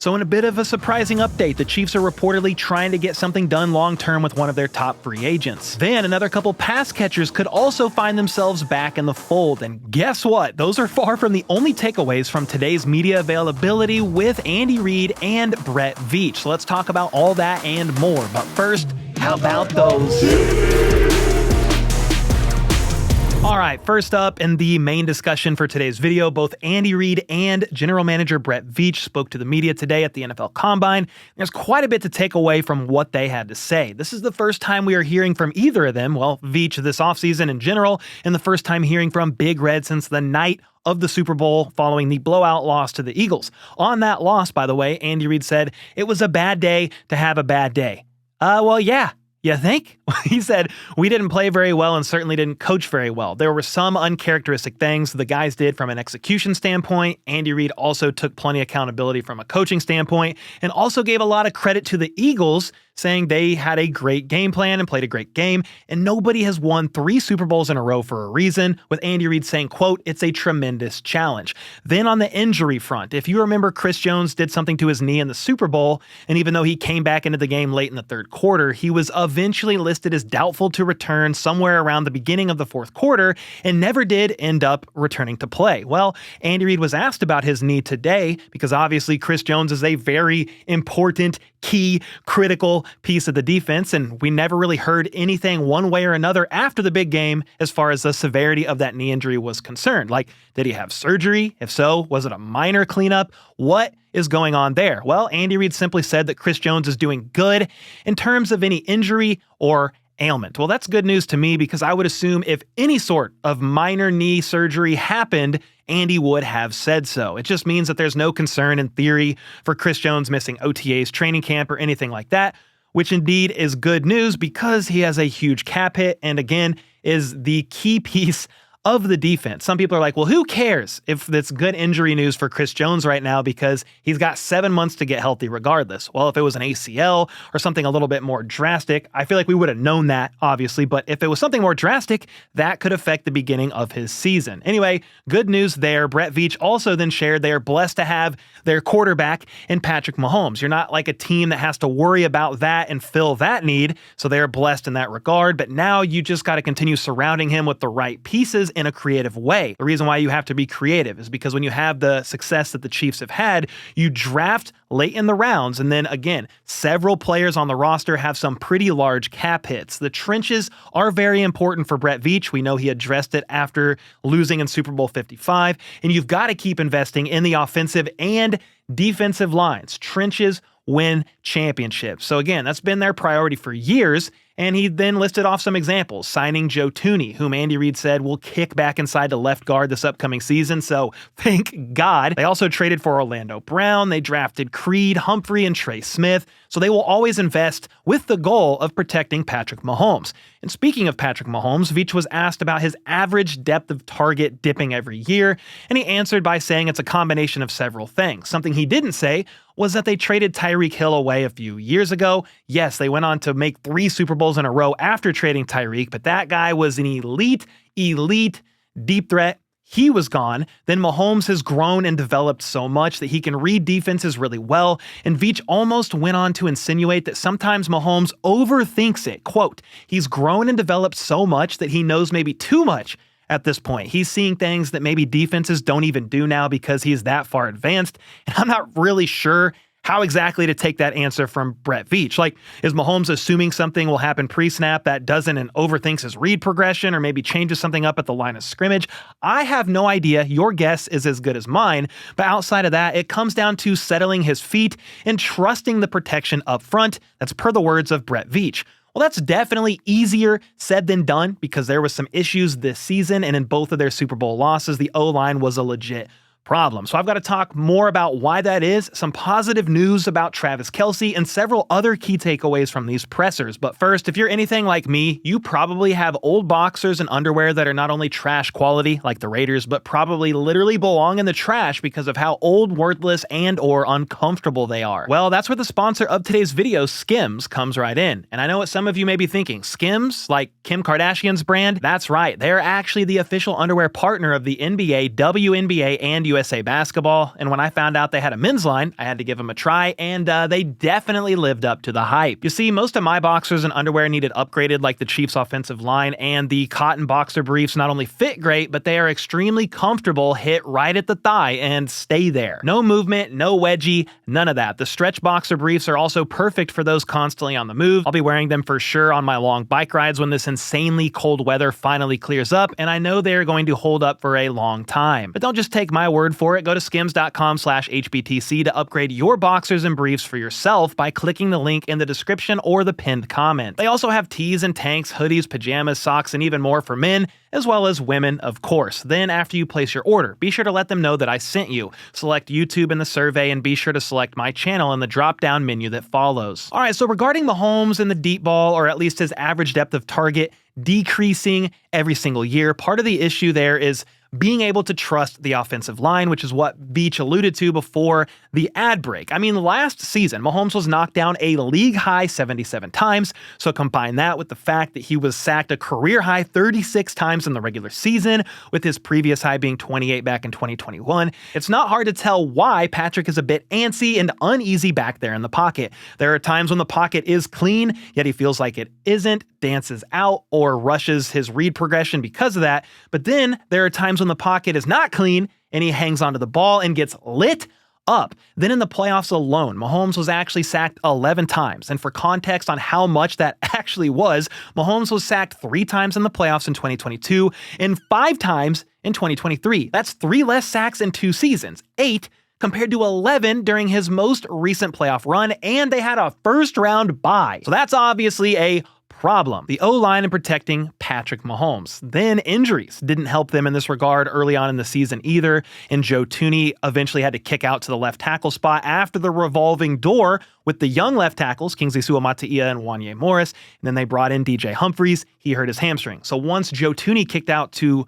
So in a bit of a surprising update, the Chiefs are reportedly trying to get something done long-term with one of their top free agents. Then another couple pass catchers could also find themselves back in the fold. And guess what? Those are far from the only takeaways from today's media availability with Andy Reid and Brett Veach. So let's talk about all that and more. But first, how about those? Alright, first up in the main discussion for today's video, both Andy Reid and General Manager Brett Veach spoke to the media today at the NFL Combine. There's quite a bit to take away from what they had to say. This is the first time we are hearing from either of them, well, Veach this offseason in general, and the first time hearing from Big Red since the night of the Super Bowl following the blowout loss to the Eagles. On that loss, by the way, Andy Reid said, "It was a bad day to have a bad day." Well, yeah. You think? He said, "We didn't play very well and certainly didn't coach very well. There were some uncharacteristic things the guys did from an execution standpoint. Andy Reid also took plenty of accountability from a coaching standpoint and also gave a lot of credit to the Eagles, saying they had a great game plan and played a great game, and nobody has won 3 Super Bowls in a row for a reason," with Andy Reid saying, quote, "It's a tremendous challenge." Then on the injury front, if you remember, Chris Jones did something to his knee in the Super Bowl, and even though he came back into the game late in the third quarter, he was eventually listed as doubtful to return somewhere around the beginning of the fourth quarter and never did end up returning to play. Well, Andy Reid was asked about his knee today because obviously Chris Jones is a very important, key, critical piece of the defense, and we never really heard anything one way or another after the big game as far as the severity of that knee injury was concerned. Like, did he have surgery? If so, was it a minor cleanup? What is going on there? Well, Andy Reid simply said that Chris Jones is doing good in terms of any injury or ailment. Well, that's good news to me because I would assume if any sort of minor knee surgery happened, Andy would have said so. It just means that there's no concern in theory for Chris Jones missing OTAs, training camp, or anything like that, which indeed is good news because he has a huge cap hit and again is the key piece of the defense. Some people are like, well, who cares if that's good injury news for Chris Jones right now because he's got 7 months to get healthy regardless. Well, if it was an ACL or something a little bit more drastic, I feel like we would have known that, obviously, but if it was something more drastic, that could affect the beginning of his season. Anyway, good news there. Brett Veach also then shared they are blessed to have their quarterback in Patrick Mahomes. You're not like a team that has to worry about that and fill that need, so they are blessed in that regard, but now you just got to continue surrounding him with the right pieces in a creative way. The reason why you have to be creative is because when you have the success that the Chiefs have had, you draft late in the rounds, and then again, several players on the roster have some pretty large cap hits. The trenches are very important for Brett Veach. We know he addressed it after losing in Super Bowl 55, and you've got to keep investing in the offensive and defensive lines. Trenches win championships. So again, that's been their priority for years. And he then listed off some examples, signing Joe Thuney, whom Andy Reid said will kick back inside to left guard this upcoming season, so thank God. They also traded for Orlando Brown, they drafted Reid, Humphrey, and Trey Smith, so they will always invest with the goal of protecting Patrick Mahomes. And speaking of Patrick Mahomes, Veach was asked about his average depth of target dipping every year, and he answered by saying it's a combination of several things. Something he didn't say was that they traded Tyreek Hill away a few years ago. Yes, they went on to make 3 Super Bowls in a row after trading Tyreek, but that guy was an elite deep threat. He was gone. Then Mahomes has grown and developed so much that he can read defenses really well, and Veach almost went on to insinuate that sometimes Mahomes overthinks it. Quote, "He's grown and developed so much that he knows maybe too much at this point. He's seeing things that maybe defenses don't even do now because he's that far advanced," and I'm not really sure how exactly to take that answer from Brett Veach. Like, is Mahomes assuming something will happen pre-snap that doesn't and overthinks his read progression or maybe changes something up at the line of scrimmage? I have no idea. Your guess is as good as mine. But outside of that, it comes down to settling his feet and trusting the protection up front. That's per the words of Brett Veach. Well, that's definitely easier said than done because there was some issues this season, and in both of their Super Bowl losses, the O-line was a legit problem. So I've got to talk more about why that is, some positive news about Travis Kelce, and several other key takeaways from these pressers. But first, if you're anything like me, you probably have old boxers and underwear that are not only trash quality, like the Raiders, but probably literally belong in the trash because of how old, worthless, and or uncomfortable they are. Well, that's where the sponsor of today's video, Skims, comes right in. And I know what some of you may be thinking, Skims, like Kim Kardashian's brand? That's right, they're actually the official underwear partner of the NBA, WNBA, and USA USA Basketball, and when I found out they had a men's line, I had to give them a try, and they definitely lived up to the hype. You see, most of my boxers and underwear needed upgraded like the Chiefs' offensive line, and the cotton boxer briefs not only fit great, but they are extremely comfortable, hit right at the thigh, and stay there. No movement, no wedgie, none of that. The stretch boxer briefs are also perfect for those constantly on the move. I'll be wearing them for sure on my long bike rides when this insanely cold weather finally clears up, and I know they're going to hold up for a long time. But don't just take my word for it. Go to skims.com/HBTC to upgrade your boxers and briefs for yourself by clicking the link in the description or the pinned comment. They also have tees and tanks, hoodies, pajamas, socks, and even more for men, as well as women, of course. Then after you place your order, be sure to let them know that I sent you. Select YouTube in the survey and be sure to select my channel in the drop-down menu that follows. All right, so regarding Mahomes and the deep ball, or at least his average depth of target, decreasing every single year, part of the issue there is being able to trust the offensive line, which is what Veach alluded to before the ad break. I mean, last season, Mahomes was knocked down a league-high 77 times, so combine that with the fact that he was sacked a career-high 36 times in the regular season, with his previous high being 28 back in 2021. It's not hard to tell why Patrick is a bit antsy and uneasy back there in the pocket. There are times when the pocket is clean, yet he feels like it isn't, dances out, or rushes his read progression because of that, but then there are times when the pocket is not clean and he hangs onto the ball and gets lit up. Then in the playoffs alone, Mahomes was actually sacked 11 times. And for context on how much that actually was, Mahomes was sacked 3 times in the playoffs in 2022 and 5 times in 2023. That's 3 less sacks in 2 seasons, 8 compared to 11 during his most recent playoff run, and they had a first-round bye. So that's obviously a problem. The O-line in protecting Patrick Mahomes. Then injuries didn't help them in this regard early on in the season either, and Joe Thuney eventually had to kick out to the left tackle spot after the revolving door with the young left tackles, Kingsley Suamataia and Wanye Morris, and then they brought in DJ Humphries. He hurt his hamstring. So once Joe Thuney kicked out to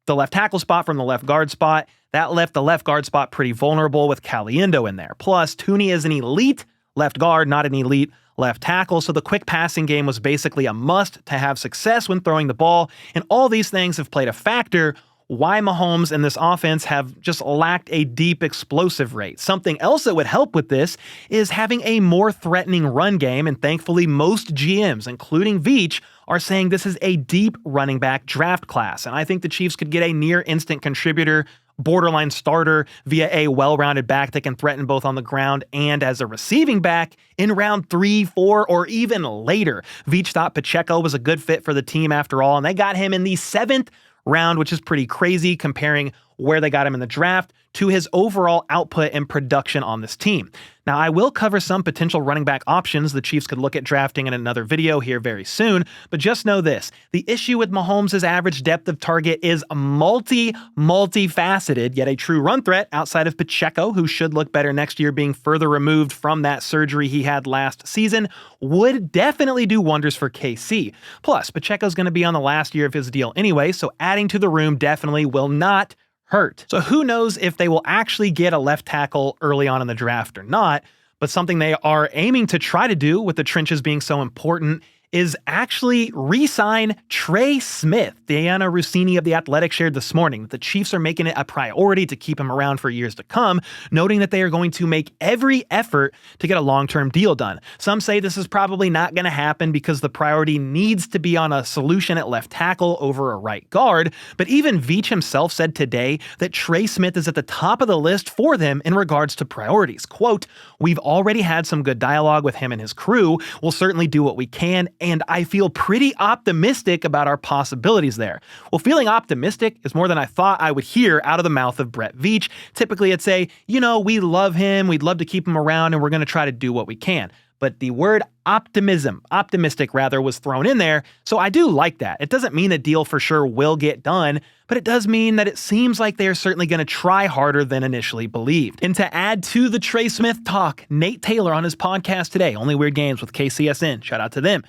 the left tackle spot from the left guard spot, that left the left guard spot pretty vulnerable with Caliendo in there. Plus, Thuney is an elite left guard, not an elite left tackle, so the quick passing game was basically a must to have success when throwing the ball, and all these things have played a factor why Mahomes and this offense have just lacked a deep explosive rate. Something else that would help with this is having a more threatening run game, and thankfully most GMs, including Veach, are saying this is a deep running back draft class, and I think the Chiefs could get a near instant contributor, borderline starter via a well-rounded back that can threaten both on the ground and as a receiving back in round 3, 4, or even later. Veach thought Pacheco was a good fit for the team after all, and they got him in the 7th round, which is pretty crazy comparing where they got him in the draft to his overall output and production on this team. Now, I will cover some potential running back options the Chiefs could look at drafting in another video here very soon, but just know this. The issue with Mahomes' average depth of target is multifaceted, yet a true run threat outside of Pacheco, who should look better next year being further removed from that surgery he had last season, would definitely do wonders for KC. Plus, Pacheco's going to be on the last year of his deal anyway, so adding to the room definitely will not hurt. So who knows if they will actually get a left tackle early on in the draft or not, but something they are aiming to try to do with the trenches being so important is actually re-sign Trey Smith. Dianna Russini of The Athletic shared this morning that the Chiefs are making it a priority to keep him around for years to come, noting that they are going to make every effort to get a long-term deal done. Some say this is probably not going to happen because the priority needs to be on a solution at left tackle over a right guard, but even Veach himself said today that Trey Smith is at the top of the list for them in regards to priorities. Quote, "We've already had some good dialogue with him and his crew. We'll certainly do what we can, and I feel pretty optimistic about our possibilities there." Well, feeling optimistic is more than I thought I would hear out of the mouth of Brett Veach. Typically, it'd say, we love him, we'd love to keep him around, and we're going to try to do what we can. But the word optimistic rather, was thrown in there, so I do like that. It doesn't mean a deal for sure will get done, but it does mean that it seems like they're certainly going to try harder than initially believed. And to add to the Trey Smith talk, Nate Taylor on his podcast today, Only Weird Games with KCSN, shout out to them.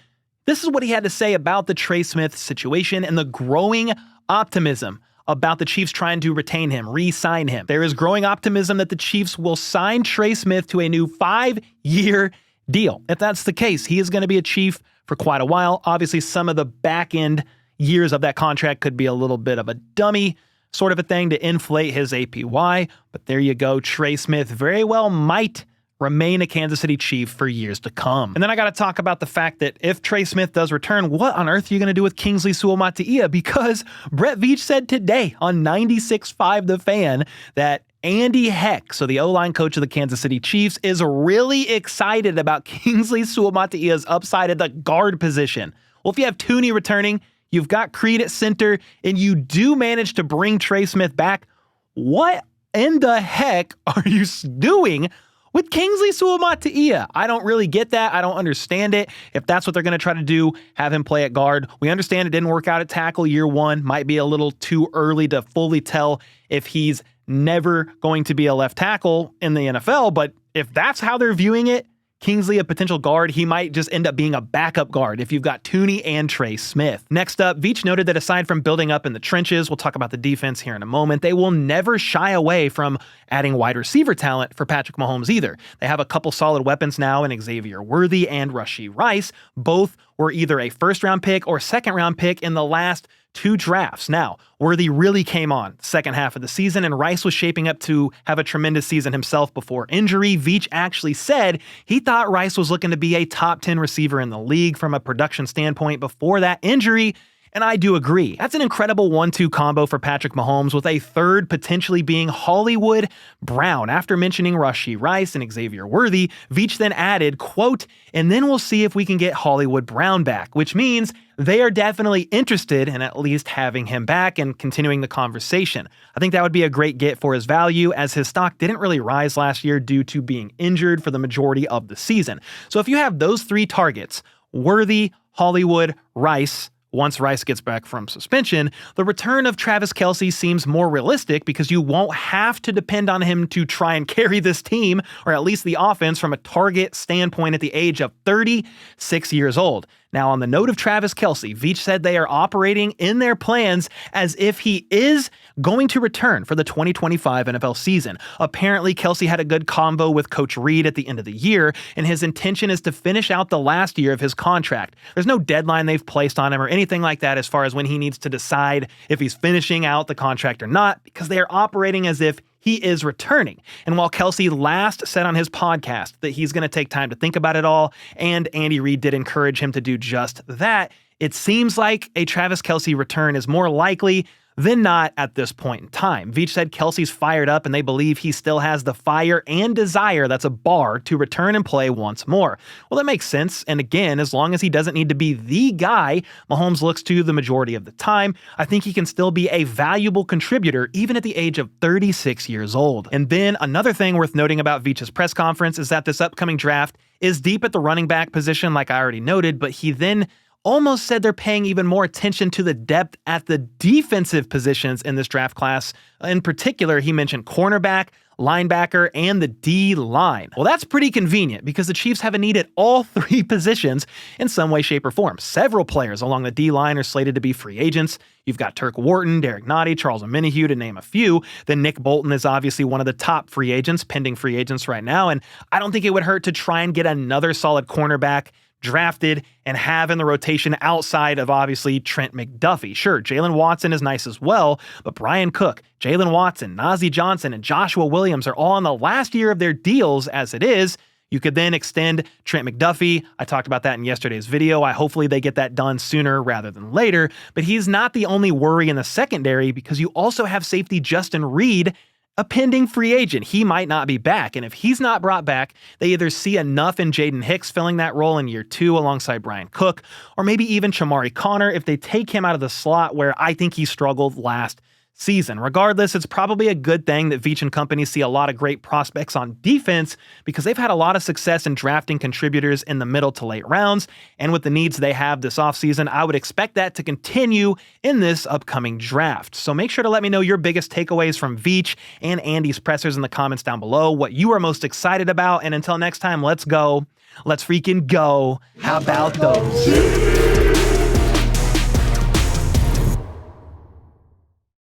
This is what he had to say about the Trey Smith situation and the growing optimism about the Chiefs trying to retain him, re-sign him. There is growing optimism that the Chiefs will sign Trey Smith to a new 5-year deal. If that's the case, he is going to be a Chief for quite a while. Obviously, some of the back end years of that contract could be a little bit of a dummy, sort of a thing to inflate his APY. But there you go. Trey Smith very well might remain a Kansas City Chief for years to come. And then I got to talk about the fact that if Trey Smith does return, what on earth are you going to do with Kingsley Suamataia? Because Brett Veach said today on 96.5 The Fan that Andy Heck, so the O-line coach of the Kansas City Chiefs, is really excited about Kingsley Suamataia's upside at the guard position. Well, if you have Tooney returning, you've got Creed at center, and you do manage to bring Trey Smith back, what in the heck are you doing with Kingsley Suamataia? I don't really get that. I don't understand it. If that's what they're going to try to do, have him play at guard. We understand it didn't work out at tackle year one. Might be a little too early to fully tell if he's never going to be a left tackle in the NFL. But if that's how they're viewing it, Kingsley, a potential guard, he might just end up being a backup guard if you've got Tooney and Trey Smith. Next up, Veach noted that aside from building up in the trenches, we'll talk about the defense here in a moment, they will never shy away from adding wide receiver talent for Patrick Mahomes either. They have a couple solid weapons now in Xavier Worthy and Rashee Rice. Both were either a first-round pick or second-round pick in the last 2 drafts. Now, Worthy really came on the second half of the season, and Rice was shaping up to have a tremendous season himself before injury. Veach actually said he thought Rice was looking to be a top 10 receiver in the league from a production standpoint before that injury, and I do agree. That's an incredible 1-2 combo for Patrick Mahomes, with a third potentially being Hollywood Brown. After mentioning Rashee Rice and Xavier Worthy, Veach then added, quote, "And then we'll see if we can get Hollywood Brown back," which means they are definitely interested in at least having him back and continuing the conversation. I think that would be a great get for his value, as his stock didn't really rise last year due to being injured for the majority of the season. So if you have those 3 targets, Worthy, Hollywood, Rice, once Rice gets back from suspension, the return of Travis Kelce seems more realistic because you won't have to depend on him to try and carry this team, or at least the offense, from a target standpoint at the age of 36 years old. Now, on the note of Travis Kelce, Veach said they are operating in their plans as if he is going to return for the 2025 NFL season. Apparently, Kelce had a good convo with Coach Reid at the end of the year, and his intention is to finish out the last year of his contract. There's no deadline they've placed on him or anything like that as far as when he needs to decide if he's finishing out the contract or not, because they are operating as if he is returning. And while Kelce last said on his podcast that he's going to take time to think about it all, and Andy Reid did encourage him to do just that, it seems like a Travis Kelce return is more likely than not at this point in time. Veach said Kelce's fired up and they believe he still has the fire and desire that's a bar to return and play once more. Well, that makes sense. And again, as long as he doesn't need to be the guy Mahomes looks to the majority of the time, I think he can still be a valuable contributor even at the age of 36 years old. And then another thing worth noting about Veach's press conference is that this upcoming draft is deep at the running back position, like I already noted, but he then almost said they're paying even more attention to the depth at the defensive positions in this draft class. In particular, he mentioned cornerback, linebacker, and the D-line. Well, that's pretty convenient because the Chiefs have a need at all 3 positions in some way, shape, or form. Several players along the D-line are slated to be free agents. You've got Turk Wharton, Derek Nottie, Charles Omenihu, to name a few. Then Nick Bolton is obviously one of the top free agents, pending free agents right now, and I don't think it would hurt to try and get another solid cornerback drafted and have in the rotation outside of obviously Trent McDuffie. Sure, Jalen Watson is nice as well, but Brian Cook, Jalen Watson, Najee Johnson, and Joshua Williams are all in the last year of their deals as it is. You could then extend Trent McDuffie. I talked about that in yesterday's video. Hopefully they get that done sooner rather than later, but he's not the only worry in the secondary because you also have safety Justin Reid, a pending free agent. He might not be back, and if he's not brought back, they either see enough in Jaden Hicks filling that role in year 2 alongside Brian Cook, or maybe even Chamari Connor if they take him out of the slot where I think he struggled last season. Regardless, it's probably a good thing that Veach and company see a lot of great prospects on defense because they've had a lot of success in drafting contributors in the middle to late rounds, and with the needs they have this offseason, I would expect that to continue in this upcoming draft. So make sure to let me know your biggest takeaways from Veach and Andy's pressers in the comments down below, what you are most excited about, and until next time, let's go. Let's freaking go. How about those?